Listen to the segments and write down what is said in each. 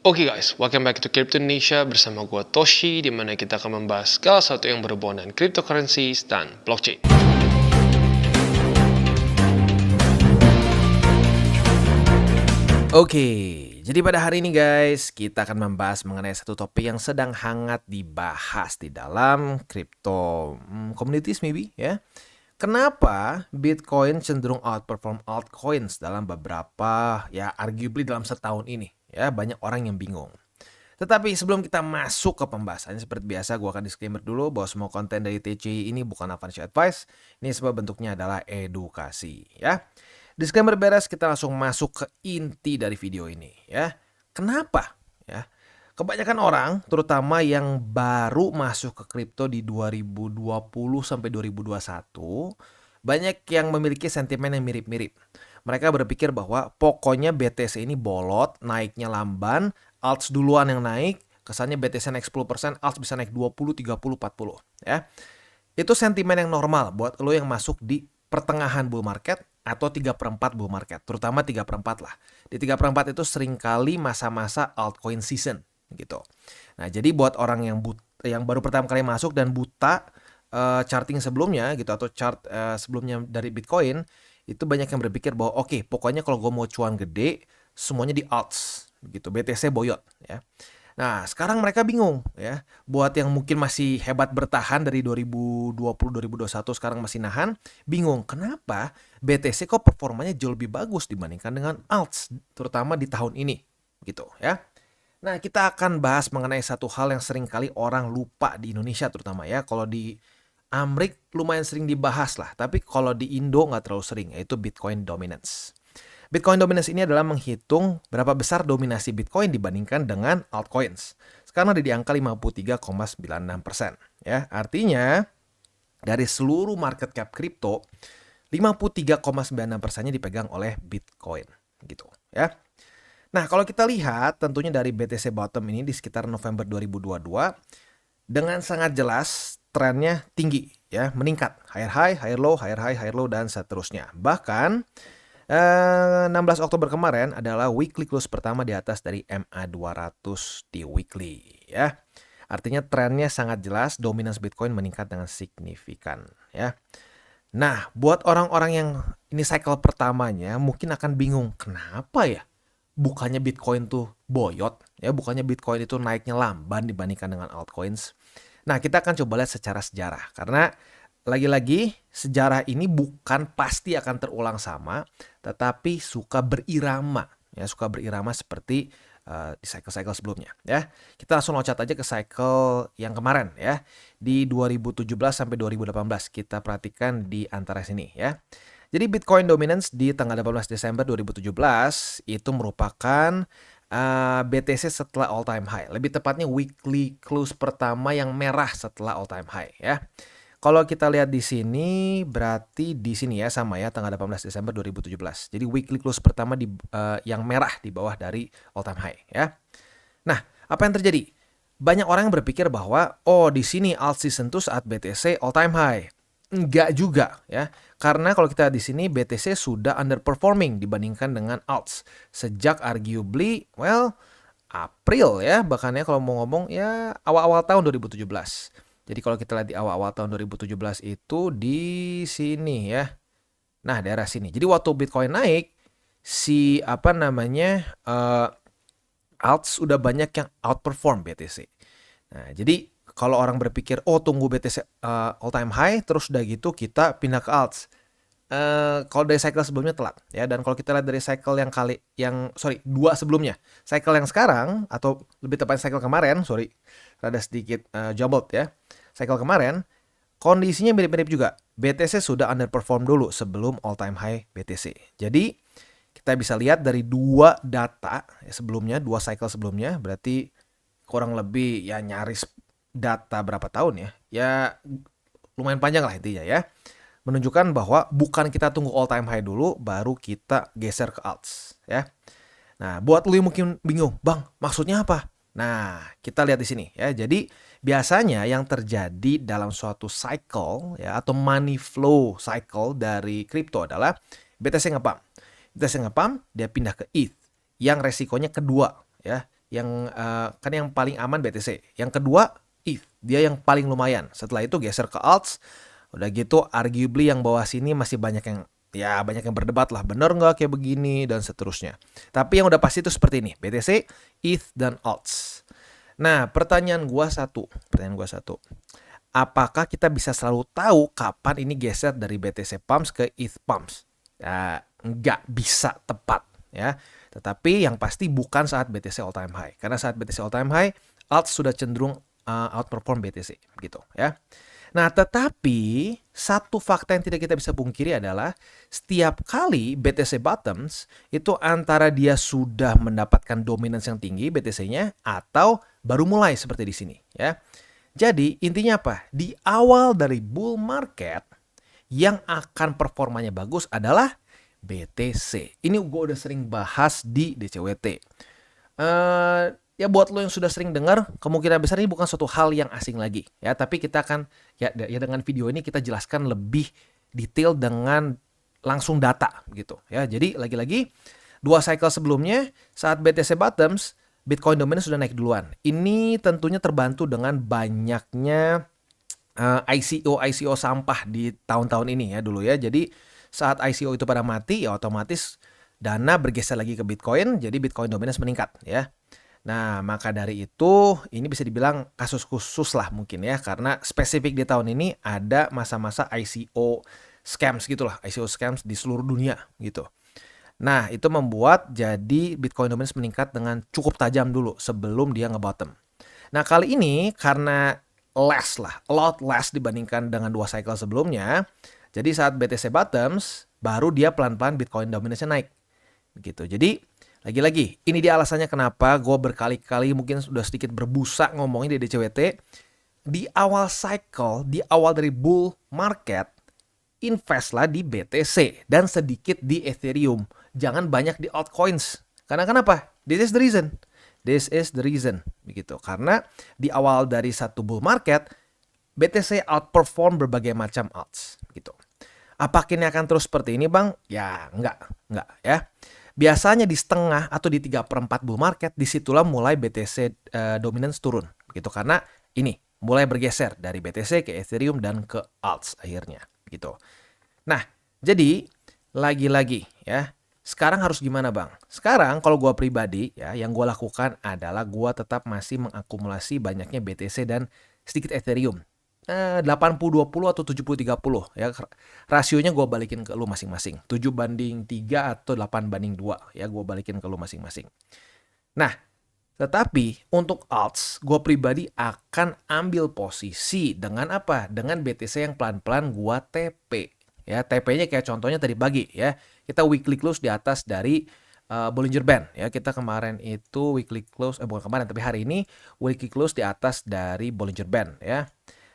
Oke guys, welcome back to Crypto Indonesia bersama gue Toshi, di mana kita akan membahas segala sesuatu yang berhubungan dengan cryptocurrencies dan blockchain. Oke, jadi pada hari ini guys, kita akan membahas mengenai satu topik yang sedang hangat dibahas di dalam crypto communities maybe ya. Kenapa Bitcoin cenderung outperform altcoins dalam beberapa ya arguably dalam setahun ini ya, banyak orang yang bingung. Tetapi sebelum kita masuk ke pembahasannya, seperti biasa gue akan disclaimer dulu bahwa semua konten dari TCI ini bukan financial advice, ini sebab bentuknya adalah edukasi ya. Disclaimer beres, kita langsung masuk ke inti dari video ini ya. Kenapa? Ya. Kebanyakan orang, terutama yang baru masuk ke kripto di 2020 sampai 2021, banyak yang memiliki sentimen yang mirip-mirip. Mereka berpikir bahwa pokoknya BTC ini bolot, naiknya lamban, alts duluan yang naik, kesannya BTC naik 10%, alts bisa naik 20, 30, 40 ya. Itu sentimen yang normal buat lo yang masuk di pertengahan bull market atau 3/4 bull market, terutama 3/4 lah. Di 3/4 itu seringkali masa-masa altcoin season gitu. Nah, jadi buat orang yang baru pertama kali masuk dan buta charting sebelumnya gitu atau chart sebelumnya dari Bitcoin, itu banyak yang berpikir bahwa oke, pokoknya kalau gue mau cuan gede, semuanya di alts gitu. BTC boyot ya. Nah, sekarang mereka bingung ya. Buat yang mungkin masih hebat bertahan dari 2020-2021 sekarang masih nahan, bingung kenapa BTC kok performanya jauh lebih bagus dibandingkan dengan alts, terutama di tahun ini gitu ya. Nah, kita akan bahas mengenai satu hal yang sering kali orang lupa di Indonesia terutama ya. Kalau di Amrik lumayan sering dibahas lah, tapi kalau di Indo nggak terlalu sering, yaitu Bitcoin dominance. Bitcoin dominance ini adalah menghitung berapa besar dominasi Bitcoin dibandingkan dengan altcoins. Sekarang ada di angka 53,96%. Ya, artinya dari seluruh market cap kripto, 53,96%-nya dipegang oleh Bitcoin. Gitu ya. Nah, kalau kita lihat tentunya dari BTC bottom ini di sekitar November 2022, dengan sangat jelas trennya tinggi ya, meningkat. Higher high, higher low, higher high, higher low, dan seterusnya. Bahkan 16 Oktober kemarin adalah weekly close pertama di atas dari MA200 di weekly ya. Artinya trennya sangat jelas, dominance Bitcoin meningkat dengan signifikan ya. Nah, buat orang-orang yang ini cycle pertamanya mungkin akan bingung, kenapa ya? Bukannya Bitcoin tuh boyot ya, bukannya Bitcoin itu naiknya lamban dibandingkan dengan altcoins. Nah, kita akan coba lihat secara sejarah karena lagi-lagi sejarah ini bukan pasti akan terulang sama, tetapi suka berirama ya, suka berirama seperti di cycle-cycle sebelumnya ya. Kita langsung loncat aja ke cycle yang kemarin ya. Di 2017 sampai 2018 kita perhatikan di antara sini ya. Jadi Bitcoin dominance di tanggal 18 Desember 2017 itu merupakan BTC setelah all time high. Lebih tepatnya weekly close pertama yang merah setelah all time high ya. Kalau kita lihat di sini berarti di sini ya sama ya tanggal 18 Desember 2017. Jadi weekly close pertama di yang merah di bawah dari all time high ya. Nah, apa yang terjadi? Banyak orang yang berpikir bahwa oh di sini alt season tuh saat BTC all time high. Enggak juga ya. Karena kalau kita di sini BTC sudah underperforming dibandingkan dengan alts sejak arguably April ya, bahkan ya kalau mau ngomong ya awal-awal tahun 2017. Jadi kalau kita lihat di awal-awal tahun 2017 itu di sini ya. Nah, daerah sini. Jadi waktu Bitcoin naik, si alts udah banyak yang outperform BTC. Nah, jadi kalau orang berpikir oh tunggu BTC all time high terus udah gitu kita pindah ke alts. Kalau dari cycle sebelumnya telat ya, dan kalau kita lihat dari cycle dua sebelumnya, cycle yang sekarang atau lebih tepat cycle kemarin, rada sedikit jumbled ya. Cycle kemarin kondisinya mirip-mirip juga. BTC sudah underperform dulu sebelum all time high BTC. Jadi kita bisa lihat dari dua data sebelumnya, dua cycle sebelumnya, berarti kurang lebih ya nyaris data berapa tahun ya. Ya lumayan panjang lah intinya ya. Menunjukkan bahwa bukan kita tunggu all time high dulu baru kita geser ke alts ya. Nah, buat lu yang mungkin bingung, "Bang, maksudnya apa?" Nah, kita lihat di sini ya. Jadi, biasanya yang terjadi dalam suatu cycle ya atau money flow cycle dari kripto adalah BTC ngepump. BTC ngepump, dia pindah ke ETH yang resikonya kedua ya. Kan yang paling aman BTC. Yang kedua ETH, dia yang paling lumayan. Setelah itu geser ke alts. Udah gitu arguably yang bawah sini masih banyak yang berdebat lah, bener nggak kayak begini dan seterusnya. Tapi yang udah pasti itu seperti ini, BTC, ETH, dan alts. Nah, pertanyaan gua satu. Apakah kita bisa selalu tahu kapan ini geser dari BTC Pumps ke ETH Pumps? Ya, nggak bisa tepat ya. Tetapi yang pasti bukan saat BTC all time high. Karena saat BTC all time high, alts sudah cenderung outperform BTC gitu ya. Nah, tetapi satu fakta yang tidak kita bisa pungkiri adalah setiap kali BTC bottoms itu antara dia sudah mendapatkan dominance yang tinggi BTC-nya atau baru mulai seperti di sini ya. Jadi intinya apa? Di awal dari bull market yang akan performanya bagus adalah BTC. Ini gue udah sering bahas di DCWT. Ya buat lo yang sudah sering dengar, kemungkinan besar ini bukan suatu hal yang asing lagi ya, tapi kita akan ya dengan video ini kita jelaskan lebih detail dengan langsung data gitu ya. Jadi lagi-lagi 2 cycle sebelumnya saat BTC bottoms, Bitcoin dominance sudah naik duluan. Ini tentunya terbantu dengan banyaknya ICO sampah di tahun-tahun ini ya dulu ya. Jadi saat ICO itu pada mati ya otomatis dana bergeser lagi ke Bitcoin, jadi Bitcoin dominance meningkat ya. Nah, maka dari itu ini bisa dibilang kasus khusus lah mungkin ya, karena spesifik di tahun ini ada masa-masa ICO scams gitulah, ICO scams di seluruh dunia gitu. Nah, itu membuat jadi Bitcoin dominance meningkat dengan cukup tajam dulu sebelum dia nge-bottom. Nah, kali ini karena a lot less dibandingkan dengan 2 cycle sebelumnya, jadi saat BTC bottoms, baru dia pelan-pelan Bitcoin dominance-nya naik. Gitu. Jadi, lagi-lagi, ini dia alasannya kenapa gue berkali-kali mungkin sudah sedikit berbusa ngomongin di DCWT. Di awal cycle, di awal dari bull market, investlah di BTC dan sedikit di Ethereum. Jangan banyak di altcoins. Karena kenapa? This is the reason. Begitu. Karena di awal dari satu bull market, BTC outperform berbagai macam alts. Gitu. Apakah ini akan terus seperti ini, Bang? Ya, enggak ya. Biasanya di setengah atau di 3/4 bull market, disitulah mulai BTC dominance turun. Gitu. Karena ini mulai bergeser dari BTC ke Ethereum dan ke alts akhirnya. Gitu. Nah, jadi lagi-lagi ya, sekarang harus gimana Bang? Sekarang kalau gue pribadi ya, yang gue lakukan adalah gue tetap masih mengakumulasi banyaknya BTC dan sedikit Ethereum. 80-20 atau 70-30 ya, rasionya gue balikin ke lu masing-masing. 7/3 atau 8/2 ya, gue balikin ke lu masing-masing. Nah, tetapi untuk alts, gue pribadi akan ambil posisi dengan apa? Dengan BTC yang pelan-pelan gue TP. Ya, TP-nya kayak contohnya tadi pagi ya. Kita weekly close di atas dari Bollinger Band ya. Kita kemarin itu weekly close, bukan kemarin tapi hari ini weekly close di atas dari Bollinger Band ya.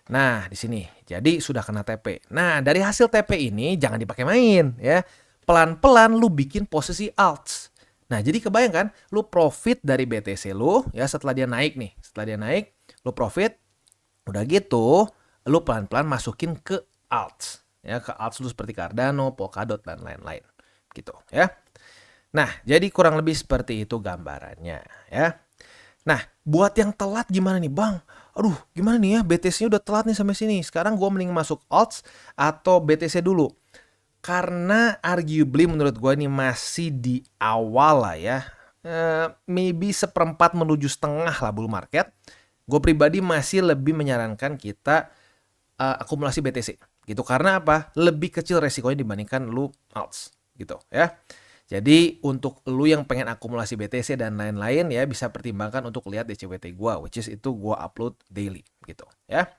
Nah, di sini. Jadi sudah kena TP. Nah, dari hasil TP ini jangan dipakai main ya. Pelan-pelan lu bikin posisi alts. Nah, jadi kebayangkan lu profit dari BTC lu ya setelah dia naik nih. Setelah dia naik, lu profit. Udah gitu, lu pelan-pelan masukin ke alts. Ya, ke alts lu seperti Cardano, Polkadot dan lain-lain. Gitu ya. Nah, jadi kurang lebih seperti itu gambarannya ya. Nah, buat yang telat gimana nih Bang? Aduh, gimana nih ya, BTC-nya udah telat nih sampai sini. Sekarang gue mending masuk alts atau BTC dulu. Karena arguably menurut gue ini masih di awal lah ya. Maybe 1/4 menuju setengah lah bull market. Gue pribadi masih lebih menyarankan kita akumulasi BTC. Gitu, karena apa? Lebih kecil resikonya dibandingkan lu alts. Gitu ya. Jadi untuk lu yang pengen akumulasi BTC dan lain-lain ya, bisa pertimbangkan untuk lihat DCWT gua, which is itu gua upload daily gitu ya.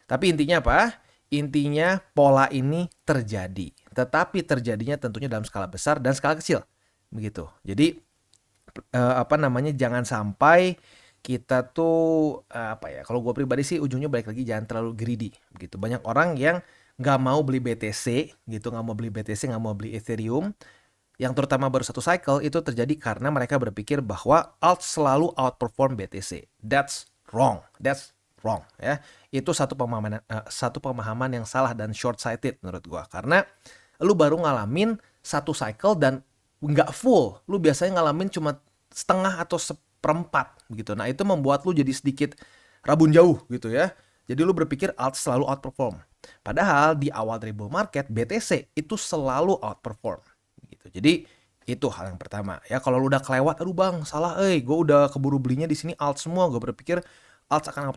Tapi intinya apa? Intinya pola ini terjadi, tetapi terjadinya tentunya dalam skala besar dan skala kecil begitu. Jadi jangan sampai kita tuh kalau gua pribadi sih ujungnya balik lagi jangan terlalu greedy gitu. Banyak orang yang nggak mau beli BTC gitu, nggak mau beli Ethereum. Yang terutama baru satu cycle itu terjadi karena mereka berpikir bahwa alt selalu outperform BTC. That's wrong ya. Itu satu pemahaman yang salah dan short sighted menurut gua. Karena lu baru ngalamin satu cycle dan nggak full. Lu biasanya ngalamin cuma setengah atau seperempat gitu. Nah, itu membuat lu jadi sedikit rabun jauh gitu ya. Jadi lu berpikir alt selalu outperform. Padahal di awal dari bull market BTC itu selalu outperform gitu. Jadi itu hal yang pertama ya. Kalau lu udah kelewat, aduh bang salah, gue udah keburu belinya di sini alt semua, gue berpikir alt akan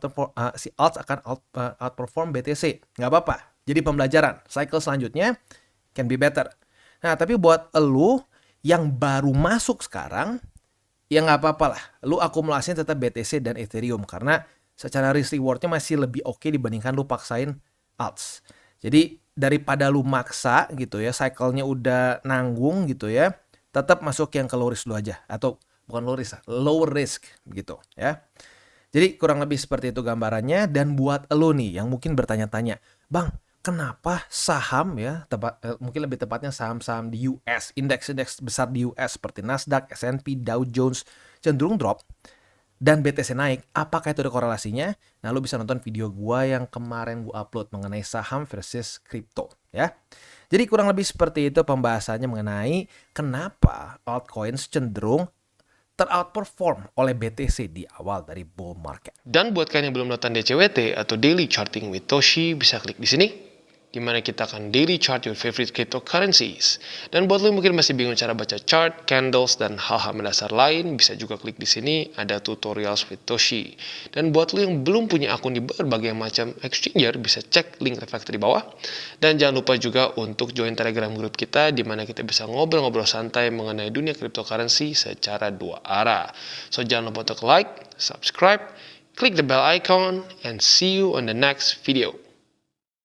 outperform BTC, nggak apa-apa. Jadi pembelajaran, cycle selanjutnya can be better. Nah, tapi buat elu yang baru masuk sekarang, ya nggak apa-apa lah. Lu akumulasinya tetap BTC dan Ethereum karena secara risk rewardnya masih lebih oke dibandingkan lu paksain alts. Jadi daripada lu maksa gitu ya, cycle-nya udah nanggung gitu ya, tetap masuk yang ke low risk dulu aja. Atau bukan low risk, lower risk gitu ya. Jadi kurang lebih seperti itu gambarannya. Dan buat elu nih yang mungkin bertanya-tanya, bang, kenapa saham ya, mungkin lebih tepatnya saham-saham di US, indeks-indeks besar di US seperti Nasdaq, S&P, Dow Jones cenderung drop dan BTC naik? Apakah itu ada korelasinya? Nah, lu bisa nonton video gua yang kemarin gua upload mengenai saham versus kripto ya. Jadi kurang lebih seperti itu pembahasannya mengenai kenapa altcoins cenderung teroutperform oleh BTC di awal dari bull market. Dan buat kalian yang belum nonton DCWT atau Daily Charting with Toshi, bisa klik di sini, di mana kita akan daily chart your favorite cryptocurrencies. Dan buat lo yang mungkin masih bingung cara baca chart, candles, dan hal-hal mendasar lain, bisa juga klik di sini, ada tutorials with Toshi. Dan buat lo yang belum punya akun di berbagai macam exchanger, bisa cek link reflektor di bawah. Dan jangan lupa juga untuk join Telegram group kita, di mana kita bisa ngobrol-ngobrol santai mengenai dunia cryptocurrency secara dua arah. So jangan lupa untuk like, subscribe, click the bell icon, and see you on the next video.